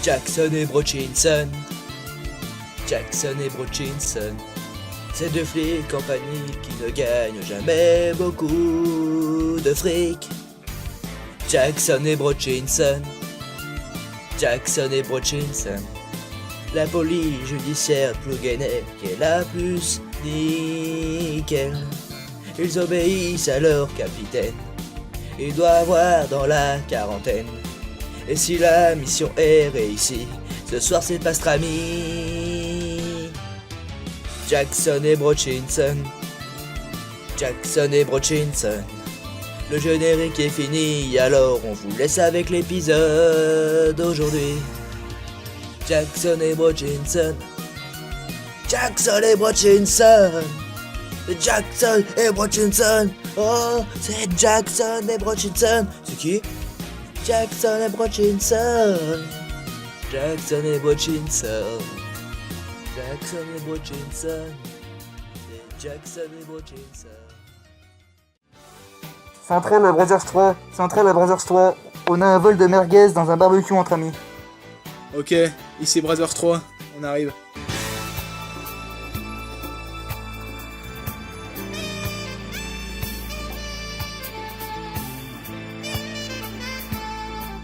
Jackson et Brochinson. Jackson et Brochinson. Ces deux flics en panique qui ne gagnent jamais beaucoup de fric. Jackson et Brochinson. Jackson et Brochinson. La police judiciaire de Plouguenec est la plus nickel. Ils obéissent à leur capitaine. Il doit avoir dans la quarantaine. Et si la mission est réussie, ce soir c'est pastrami. Jackson et Brochinson. Jackson et Brochinson. Le générique est fini, alors on vous laisse avec l'épisode d'aujourd'hui. Jackson et Brochinson. Jackson et Brochinson. Jackson et Brochinson. Oh, c'est Jackson et Brochinson. C'est qui? Jackson et Brochinson. Jackson et Brochinson. Jackson et Brochinson. C'est Jackson et Brochinson. S'entraîne à Brothers 3. S'entraîne à Brothers 3. On a un vol de merguez dans un barbecue entre amis. Ok, ici Brothers 3, on arrive.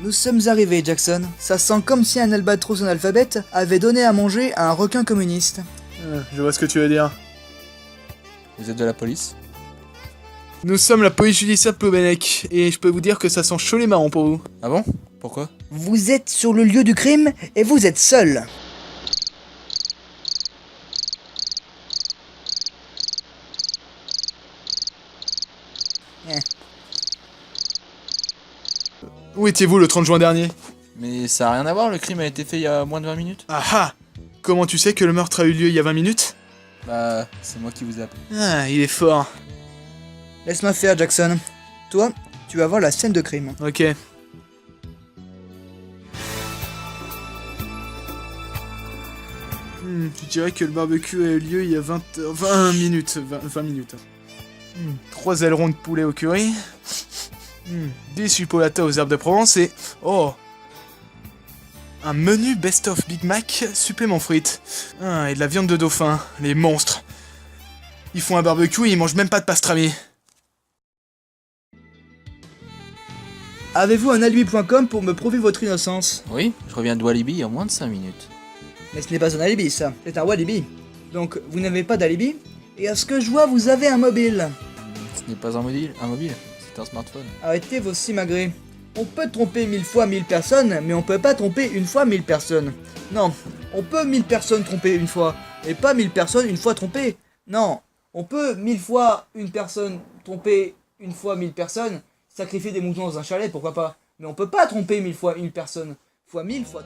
Nous sommes arrivés, Jackson. Ça sent comme si un albatros analphabète avait donné à manger à un requin communiste. Je vois ce que tu veux dire. Vous êtes de la police? Nous sommes la police judiciaire de Plouguenec, et je peux vous dire que ça sent chaud les marrons pour vous. Ah bon? Pourquoi? Vous êtes sur le lieu du crime et vous êtes seul. Où étiez-vous le 30 juin dernier? Mais ça a rien à voir, le crime a été fait il y a moins de 20 minutes. Ah ah! Comment tu sais que le meurtre a eu lieu il y a 20 minutes? Bah, c'est moi qui vous ai appelé. Ah, il est fort. Laisse-moi faire, Jackson. Toi, tu vas voir la scène de crime. Ok. Je dirais que le barbecue a eu lieu il y a 20 minutes. 20 minutes. 3 ailerons de poulet au curry. Des chipolatas aux herbes de Provence et... Oh! Un menu best-of Big Mac, supplément frites. Et de la viande de dauphin, les monstres. Ils font un barbecue et ils mangent même pas de pastrami. Avez-vous un alibi.com pour me prouver votre innocence? Oui, je reviens de Walibi en moins de 5 minutes. Mais ce n'est pas un alibi, ça. C'est un walibi. Donc, vous n'avez pas d'alibi? Et à ce que je vois, vous avez un mobile. Ce n'est pas un mobile, c'est un smartphone. Arrêtez vos simagrées. On peut tromper 1000 fois 1000 personnes, mais on peut pas tromper une fois 1000 personnes. Non, on peut 1000 personnes tromper une fois, et pas 1000 personnes une fois trompées. Non, on peut 1000 fois une personne tromper une fois 1000 personnes, sacrifier des moutons dans un chalet, pourquoi pas. Mais on peut pas tromper 1000 fois une personne, fois 1000 fois...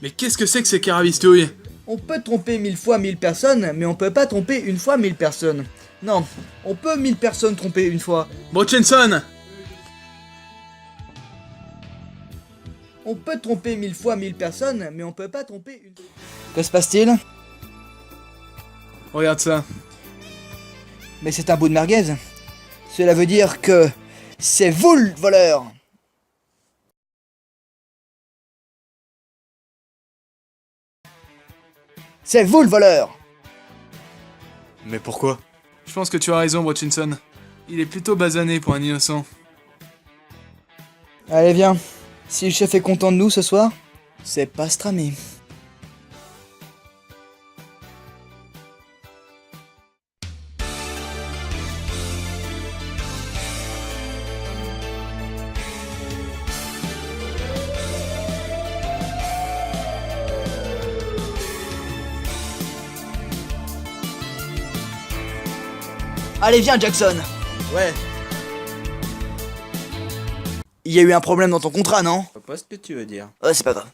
Mais qu'est-ce que c'est que ces carabistouilles? On peut tromper 1000 fois 1000 personnes, mais on peut pas tromper une fois 1000 personnes. Non, on peut 1000 personnes tromper une fois. Brochinson! On peut tromper 1000 fois 1000 personnes, mais on peut pas tromper une... Que se passe-t-il? Regarde ça. Mais c'est un bout de merguez. Cela veut dire que... c'est vous le voleur! C'est vous le voleur! Mais pourquoi? Je pense que tu as raison, Brochinson. Il est plutôt basané pour un innocent. Allez, viens. Si le chef est content de nous ce soir, c'est pastrami. Allez, viens, Jackson! Ouais. Il y a eu un problème dans ton contrat, non? Je vois pas ce que tu veux dire. Ouais, c'est pas grave.